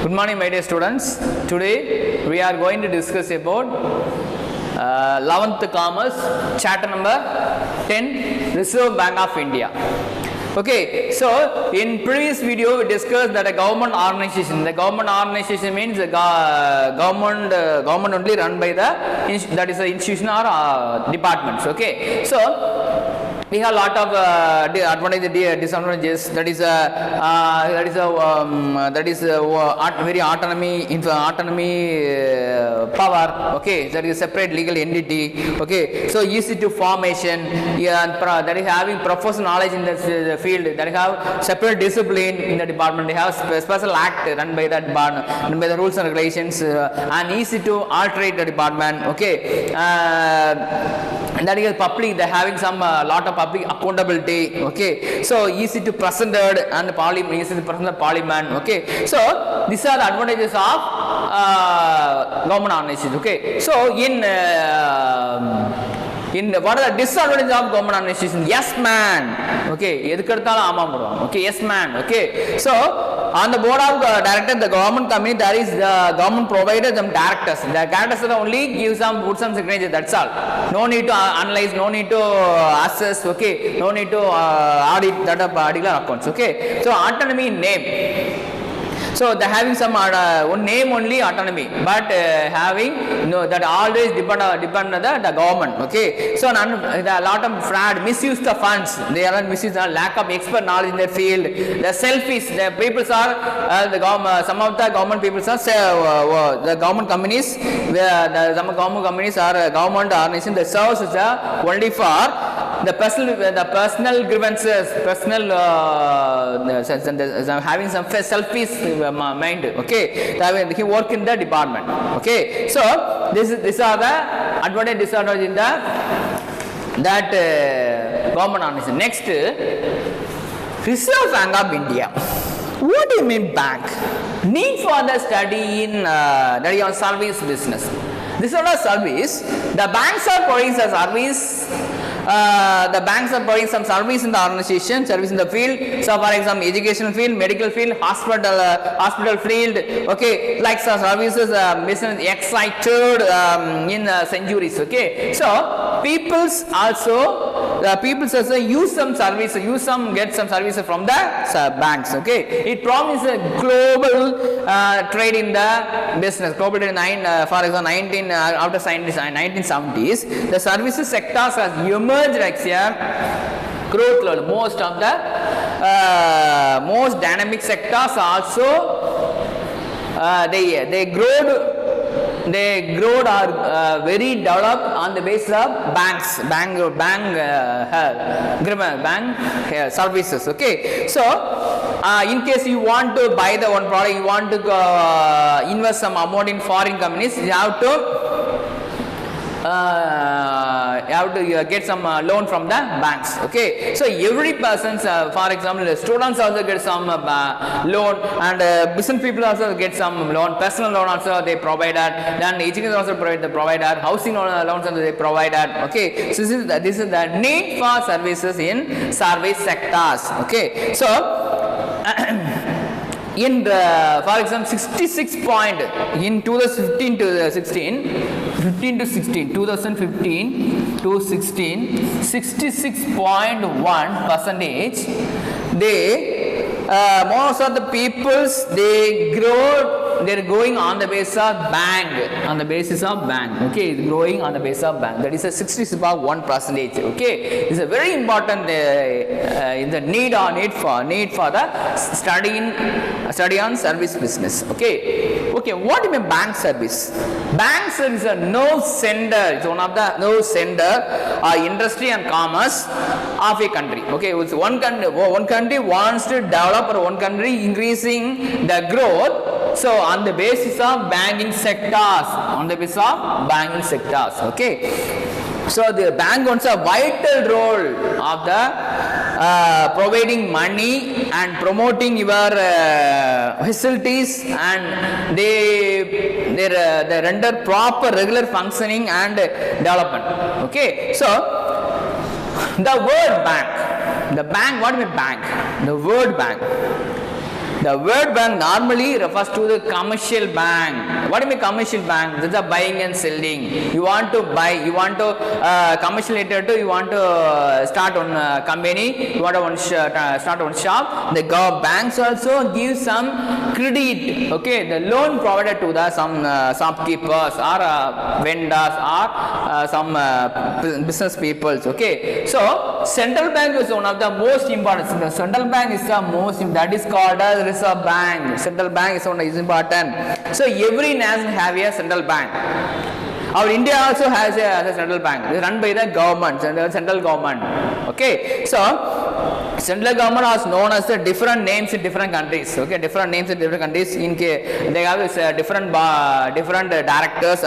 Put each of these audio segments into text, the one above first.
Good morning, my dear students. Today we are going to discuss about 11th Commerce, chapter number 10, Reserve Bank of India. Okay, so in previous video we discussed that a government organization. The government organization means the government only run by that is the institution or departments. Okay, so we have a lot of advantages, disadvantages. That is very autonomy power. Okay, that is separate legal entity. Okay, so easy to formation. That is having professional knowledge in the field. That have separate discipline in the department. They have special act run by that department, run by the rules and regulations, and easy to alterate the department. Okay, that is public. They having some lot of public accountability. Okay, so easy to present and parliament, easy to present the parliament. Okay, so these are the advantages of government organizations. Okay, so in what are the disadvantages of government organization? Yes man. Okay, okay, yes man. Okay, so on the board of directors, the government company, there is the government provided them directors. The directors only give some, put some signature. That's all. No need to analyze, no need to assess. Okay, no need to audit that particular accounts. Okay, so autonomy in name. So they having some one name only autonomy, but having that always depend on the government. Okay, so a lot of fraud, misuse the funds. They are misuse, lack of expert knowledge in their field. The selfish, the people are the government. Some of the government people are the government companies. Some government companies are government organization. The serves only for the personal grievances, personal having some selfish mind. Okay, he work in the department. Okay, so these are the advantage disadvantage in that government organization. Next, Reserve Bank of India. What do you mean bank? Need for the study in that is on service business. This is not a service. The banks are providing a service. The banks are providing some service in the organization, service in the field. So, for example, educational field, medical field, hospital field. Okay, like some services, business excited in centuries. Okay, so peoples also use some service, get some services from the banks. Okay, it promises a global trade in the business. Global trade for example, after 1970s, the services sectors has emerged like here. Growth level, most of the most dynamic sectors also they growed are very developed on the basis of bank services. Okay, so in case you want to buy the one product, you want to invest some amount in foreign companies, you have to get some loan from the banks. Okay, so every person, for example, the students also get some loan, and business people also get some loan. Personal loan also they provided. Then education also provided. Housing loans also they provided. Okay, so this is the need for services in service sectors. Okay, so in the, for example, 66 point in 2015 to 16. 2015 to 16, 66.1%. Most of the peoples they're growing on the basis of bank. Okay, it's growing on the basis of bank. That is a 66.1%. Okay, it's a very important in the need for the study on service business. Okay, what do you mean bank service? Bank service is a no sender. It's one of the no sender industry and commerce of a country. Okay, it's one country wants to develop, or one country increasing the growth. So on the basis of banking sectors, okay. So the bank wants a vital role of the providing money and promoting your facilities, and they render proper regular functioning and development. Okay, so the word bank, what do you mean bank? The word bank. The word bank normally refers to the commercial bank. What do you mean commercial bank? This is a buying and selling. You want to buy, you want to commercial related to, you want to start on company, you want to start on shop. The banks also give some credit, okay, the loan provided to the some shopkeepers or vendors or some business peoples, okay. So central bank is one of the most important. The central bank is the most, that is called as Reserve Bank. Central bank is important. So every nation have a central bank. Our India also has a central bank. It is run by the government, central government. Okay, so central government is known as the different names in different countries. Okay, different names in different countries. They have different directors.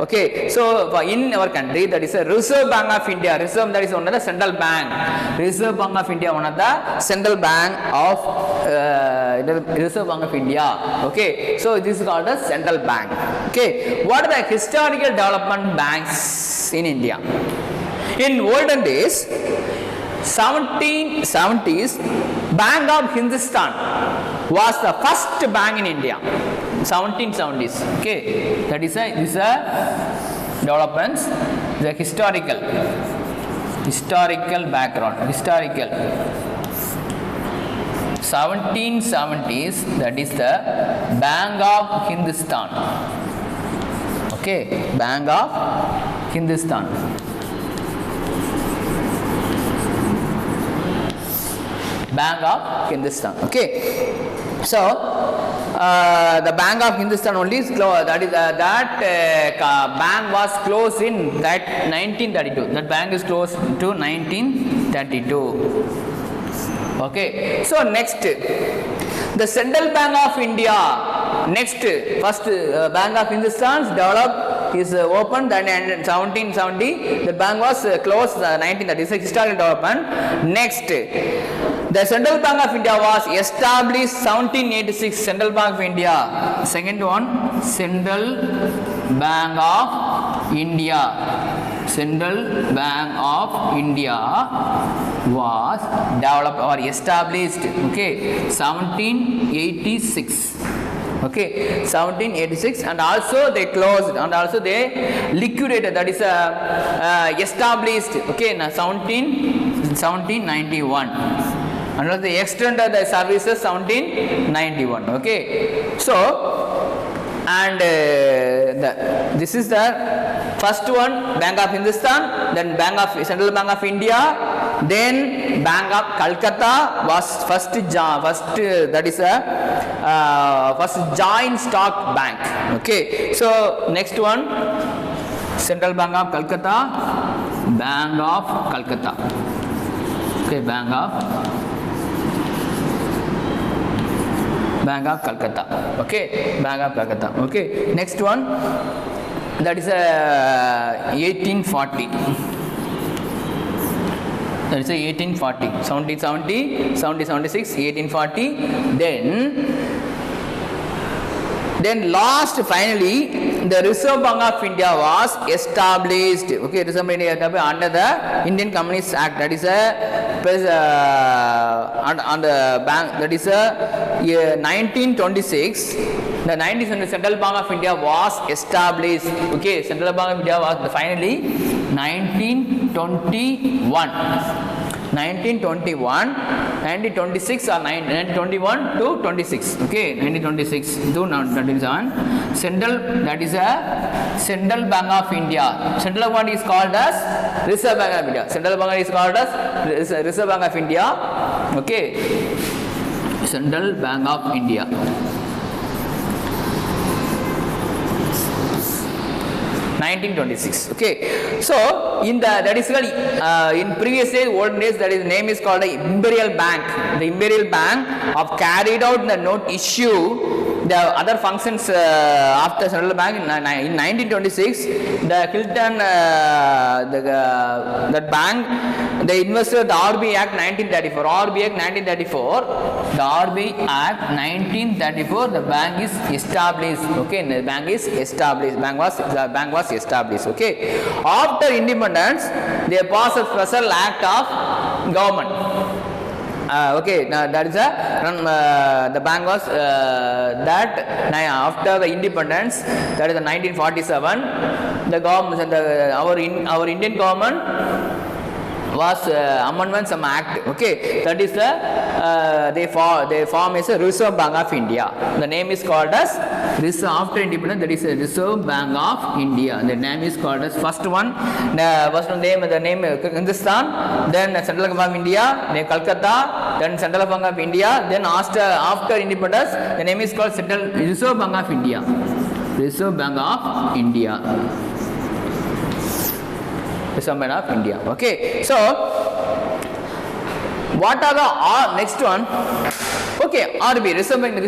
Okay, so in our country, that is a Reserve Bank of India. Reserve, that is one of the central bank. Reserve Bank of India, one of the central bank of Reserve Bank of India. Okay, so this is called the central bank. Okay, what are the historical development banks in India? In olden days, 1770s, Bank of Hindustan was the first bank in India. 1770s. Okay, that is a developments, the historical background, historical. 1770s, that is the Bank of Hindustan. Okay, Bank of Hindustan. Bank of Hindustan. Okay, so the Bank of Hindustan only is closed. That is bank was closed in that 1932. That bank is closed to 1932. Okay, so next, the Central Bank of India. Next, first Bank of Hindustan developed is opened, then in 1770 the bank was closed 1930. It's a historical development. Next, the Central Bank of India was established 1786. Central Bank of India. Second one, Central Bank of India. Central Bank of India was developed or established. Okay, 1786. Okay, 1786, and also they closed and also they liquidated. That is established. Okay, now 1791. And also they extended the services 1791. Okay, so and this is the first one, Bank of Hindustan, then Central Bank of India, then Bank of Calcutta was first that is a first joint stock bank. Okay, so next one, Central Bank of Calcutta, Bank of Calcutta. Okay, Bank of Calcutta. Okay, Bank of Calcutta. Okay, next one, that is 1840. That is 1840. 1770, 1776, 1840. Then last, finally, the Reserve Bank of India was established. Okay, Reserve Bank of India under the Indian Communist Act. That is on the bank. That is 1926. The 19th Central Bank of India was established. Okay, Central Bank of India was finally 1921. 1926 or 1921 to 26. Okay, 1926 to 1927. Central, that is a Central Bank of India. Central Bank is called as Reserve Bank of India. Central Bank is called as Reserve Bank of India. Okay, Central Bank of India. 1926. Okay, so in the, that is called in previous days, olden days, that is name is called the Imperial Bank. The Imperial Bank have carried out the note issue, the other functions after Central Bank. In 1926, the Hilton that bank, they invested the RB Act 1934. RB Act 1934. The RB Act 1934. The bank is established. Okay, the bank is established. Bank was established. Okay, after independence, they passed a special act of government. Okay, now that is the bank was that after the independence, that is the 1947, the government, our Indian government was amendment some act. Okay, that is the they form is a Reserve Bank of India. The name is called as Reserve after independence. That is a Reserve Bank of India. The name is called as first one. The name Hindustan. Then Central Bank of India. Then Calcutta. Then Central Bank of India. Then after independence, the name is called Reserve Bank of India. Reserve Bank of India. Reserve Bank of India. Okay, so what are the next one? Okay, RBI, Reserve Bank of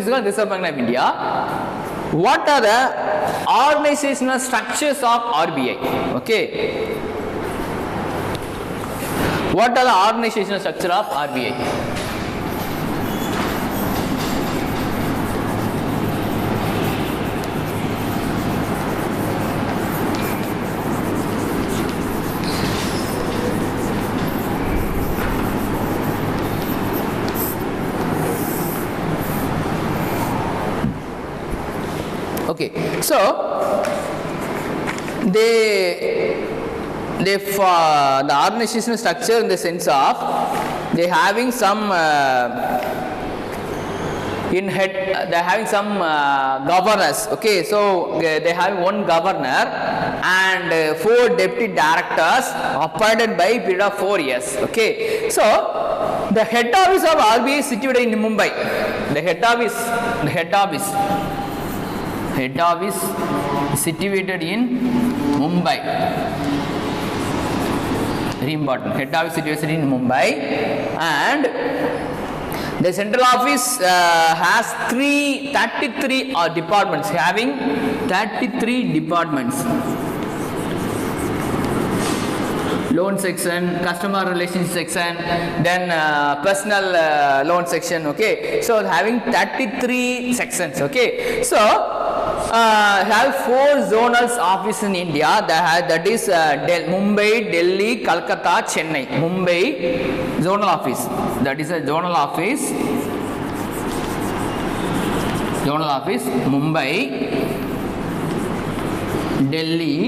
India. What are the organizational structures of RBI? Okay, what are the organizational structure of RBI? Okay, so the organizational structure in the sense of they having some they having some governors. Okay, so they have one governor and 4 deputy directors appointed by period of 4 years. Okay, so the head office of RBI is situated in Mumbai. The head office situated in Mumbai. Very important. Head office situated in Mumbai, and the central office has 33 departments, having 33 departments. Loan section, customer relations section, then personal loan section. Okay, so having 33 sections. Okay, so have 4 zonal offices in India. That is Mumbai, Delhi, Calcutta, Chennai. Mumbai zonal office. That is a zonal office. Zonal office. Mumbai, Delhi,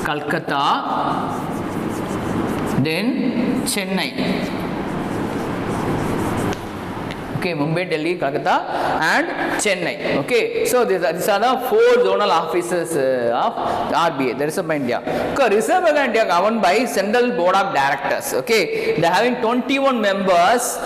Calcutta, then Chennai. Okay, Mumbai, Delhi, Calcutta, and Chennai. Okay, so these are the 4 zonal offices of RBI, the Reserve Bank of India. Okay, Reserve Bank of India governed by Central Board of Directors. Okay, they are having 21 members,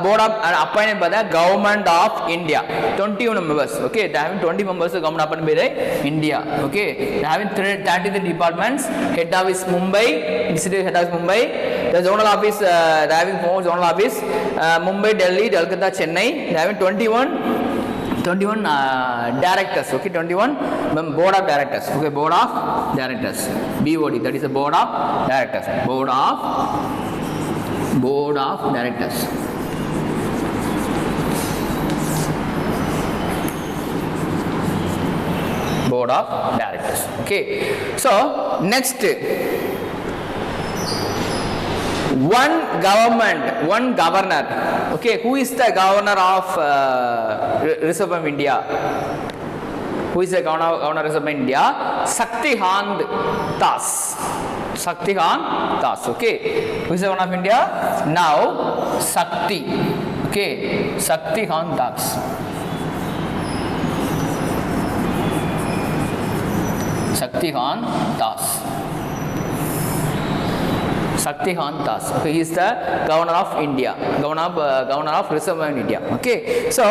board of appointed by the Government of India. 21 members. Okay, they are having 20 members of government appointed by the India. Okay, they are having 33 departments. Head office Mumbai, district head office Mumbai. The zonal office, they are having 4 zonal office, Mumbai, Delhi, Calcutta, Chennai. They are having 21 directors. Okay, 21 board of directors. Okay, board of directors, BOD, that is the board of directors. Board of directors. Board of directors. Okay, so next, one government, one governor. Okay, who is the governor of Reserve Bank of India? Who is the governor of Reserve Bank of India? Shaktikant Das. Shaktikant Das. Okay, who is the governor of India? Now, Shakti. Okay, Shaktikant Das. Shaktikant Das. Shaktikant Das. Okay, he is the governor of India, governor of Reserve Bank of India. Okay, so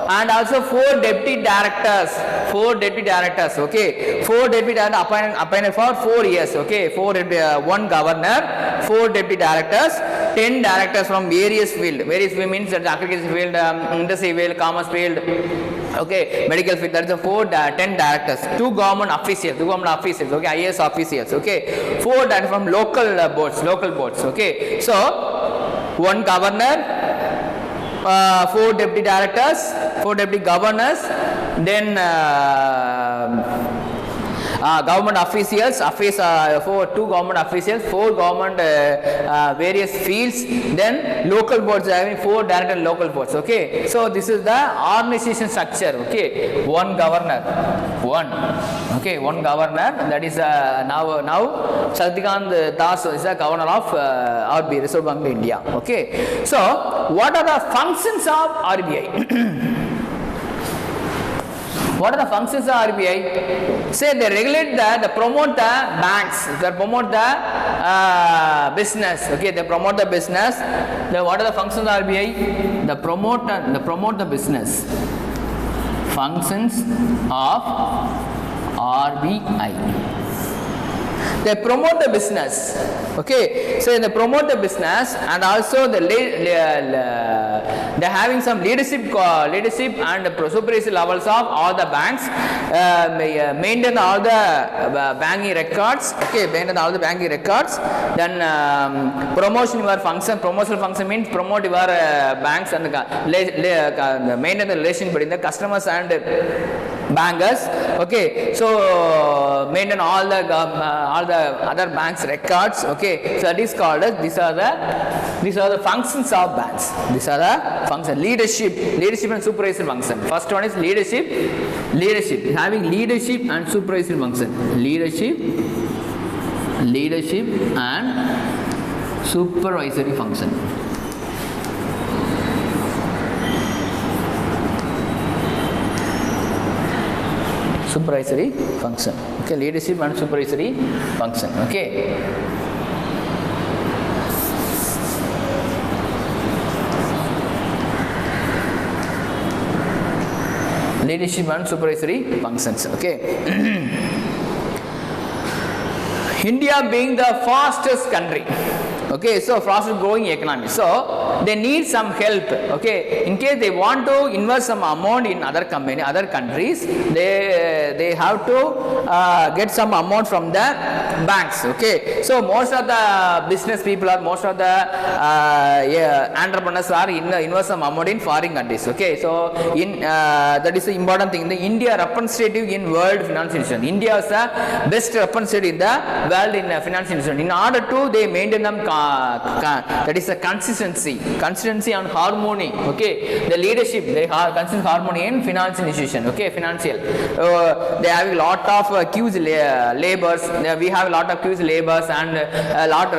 and also 4 deputy directors. 4 deputy directors. Okay, 4 deputy directors appointed for 4 years. Okay, 1 governor, 4 deputy directors, 10 directors from various field. Various field means that agriculture field, industry field, commerce field. Okay, medical field. That is 10 directors. 2 government officials. Okay, IAS officials. Okay, 4 directors from local boards. Okay, so 1 governor, 4 deputy directors, 4 deputy governors, then government officials, for 2 government officials, 4 government various fields, then local boards having 4 direct and local boards. Okay, so this is the organization structure. Okay, one governor, one governor, that is now Shaktikant Das is the governor of RBI, Reserve Bank of India. Okay, so what are the functions of RBI? What are the functions of RBI? Say they regulate they promote the banks, they promote the business. Okay, they promote the business. Then what are the functions of RBI? They promote the business. Functions of RBI. They promote the business. Okay, so they promote the business, and also they having some leadership and supervisory levels of all the banks, maintain all the banking records. Okay, maintain all the banking records. Then promotional function means promote your banks and maintain the relation between the customers and bankers. Okay, so maintain all the other banks records. Okay, so that is called as these are the functions of banks. These are the functions. Leadership and supervisory function. First one is leadership, having leadership and supervisory function. Leadership and supervisory function. Supervisory function. Okay, leadership and supervisory function. Okay. Leadership and supervisory functions. Okay. India being the fastest country. Okay, so fastest growing economy. So they need some help. Okay, in case they want to invest some amount in other countries, they have to get some amount from the banks. Okay, so most of the business people or most of the entrepreneurs are invest some amount in foreign countries. Okay, so that is the important thing. The India representative in World Financial Institution. India is the best representative in the world in financial institution. In order to they maintain them. That is a consistency and harmony. Okay, the leadership they have consistent harmony in financial institution. Okay, financial they have a lot of queues labors. We have a lot of queues labors and a lot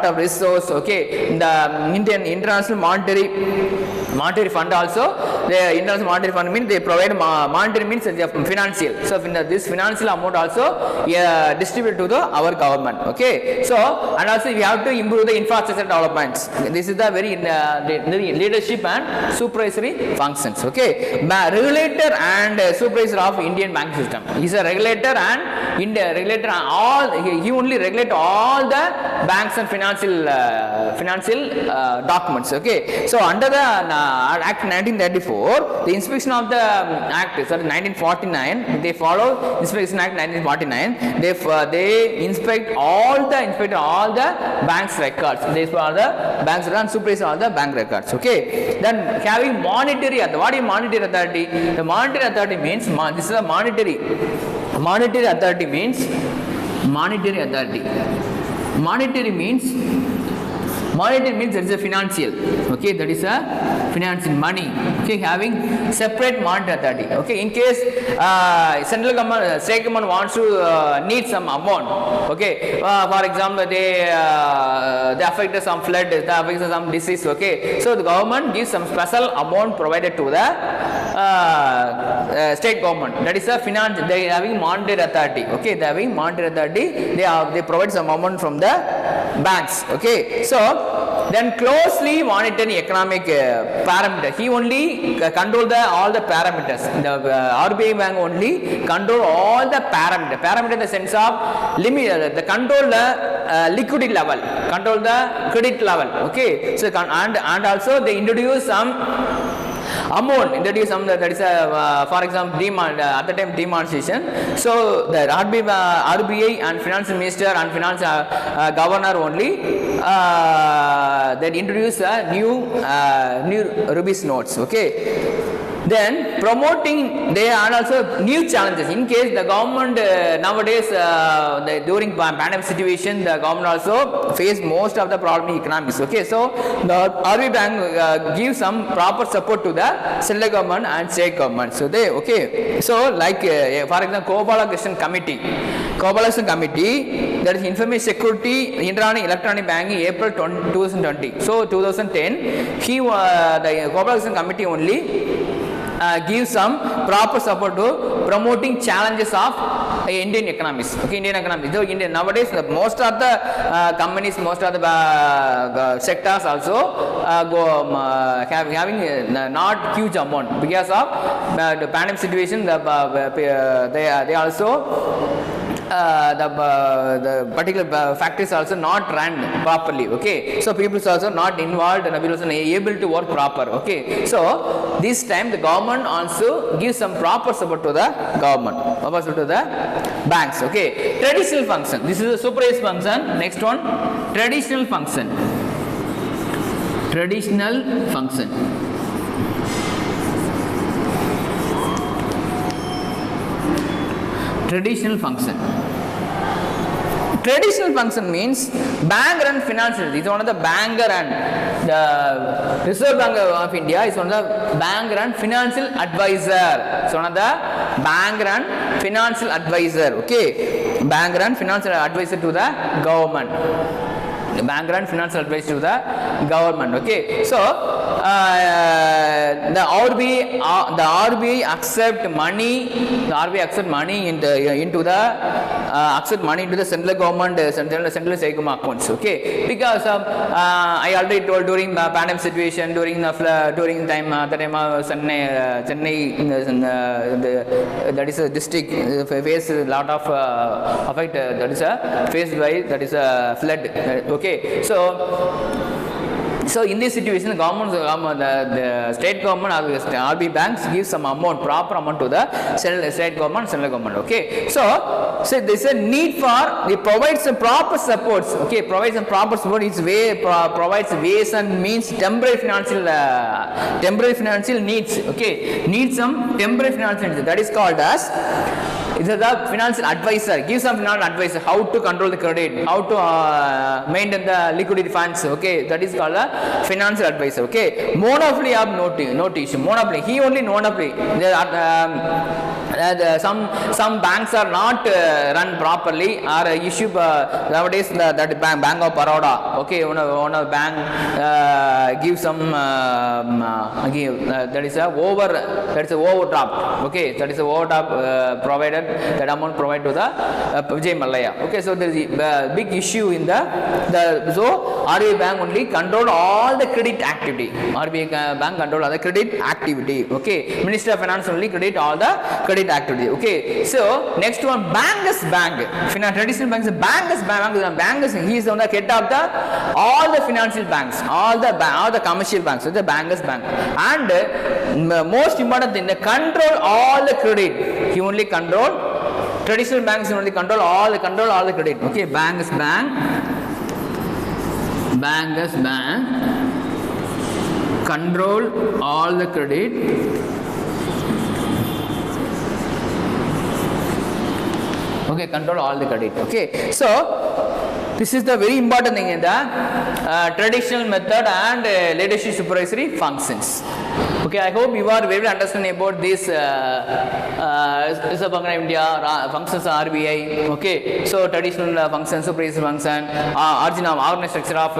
of resource. Okay, the International Monetary Fund also, the International Monetary Fund means they provide monetary means financial. So this financial amount also distribute to our government. Okay, so and also we have to improve the infrastructure developments. This is the very leadership and supervisory functions. Okay, regulator and supervisor of Indian banking system. He is a regulator and regulator all. He only regulate all the banks and financial documents. Okay, so under the Act 1934, the inspection of the Act, 1949, they follow Inspection Act 1949. They inspect all the banks records. These are the banks and supervise all the bank records. Okay. Then having monetary authority. What is monetary authority? The monetary authority means this is a monetary authority means monetary authority. Monetary means there is a financial. Okay, that is a financial money. Okay, having separate monetary authority. Okay, in case central government, state government wants to need some amount. Okay, for example, they affected some flood, they affected some disease. Okay, so the government gives some special amount provided to the state government. That is a finance. They having monetary authority. Okay, they having monetary authority. They provide some amount from the banks. Okay, so then closely monitoring economic parameter. He only control all the parameters. The RBI bank only control all the parameter. Parameter in the sense of limit. The control the liquidity level, control the credit level. Okay, so and also they introduce some amount, introduce some that is for example demand at the time demonetization. So the RBI and finance minister and finance governor only that introduce a new rupees notes. Okay, Then promoting, they are also new challenges. In case the government nowadays during pandemic situation, the government also face most of the problem in economics. Okay, so the RBI Bank gives some proper support to the central government and state government. So they okay. So like for example, Gopalakrishnan Committee, that is Information Security, Electronic Banking, April 2020. So 2010, the Gopalakrishnan Committee only give some proper support to promoting challenges of Indian economies. Okay, Indian economy. So nowadays, most of the companies, most of the sectors also having not huge amount because of the pandemic situation. They also the particular factories also not run properly. Okay, so people is also not involved and people also able to work proper. Okay, so this time the government also gives some proper support to the government, proper support to the banks. Okay, traditional function, this is a supervised function. Next one, traditional function. Traditional function. Traditional function. Traditional function means bank run financial. This is one of the bank run. The Reserve Bank of India is one of the bank run financial advisor. So one of the bank run financial advisor. Okay, bank run financial advisor to the government. The bank run financial advice to the government. Okay, so the RBI accept money. The RBI accept money into the central government, central state government accounts. Okay, because I already told during the pandemic situation, during the time of Chennai, that is a district faced a lot of effect. That is faced by a flood. Okay, so in this situation, the government, the state government or the RBI banks give some amount, proper amount to the state government, central government. Okay, so there is a need for, it provides some proper supports. Okay, provides some proper support. Provides ways and means temporary financial needs. Okay, needs some temporary financial needs. That is called as. It is the financial advisor, gives some financial advice how to control the credit, how to maintain the liquidity funds. Okay, that is called a financial advisor. Okay, monopoly of notation. Monopoly, he only monopoly. Some banks are not run properly or issue nowadays that Bank of Baroda. Okay, one of bank gives some that is a overdraft. Okay, that is a overdraft provided. That amount provided to the Vijay Mallya. Okay, so there is a big issue in so RBI Bank only control all the credit activity. RBI Bank control all the credit activity. Okay, Minister of Finance only credit all the credit activity. Okay, so next one, Bankers Bank. Traditional banks, Bankers Bank. Bankers, he is on the head of all the financial banks, all the commercial banks. So the Bankers Bank, and most important thing, they control all the credit. He only control. Traditional banks only control all the credit. Okay, Bankers Bank control all the credit. Okay, control all the credit. Okay, so this is the very important thing in the traditional method and leadership supervisory functions. Okay, I hope you are very well understanding about this Reserve Bank of India functions of RBI. Okay, so traditional function, supervisory function, organizational structure of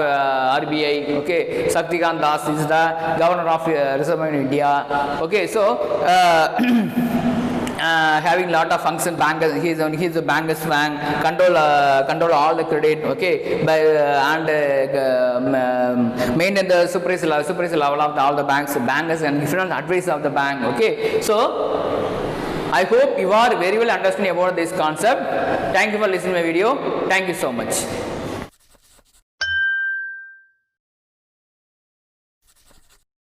RBI. Okay, Shaktikant Das is the governor of Reserve Bank of India. Okay, so having lot of function, bankers, he is the Bankers Bank, control all the credit. Okay, and maintain the supervisory level of all the bankers and different advice of the bank. Okay, so I hope you are very well understanding about this concept. Thank you for listening to my video. Thank you so much.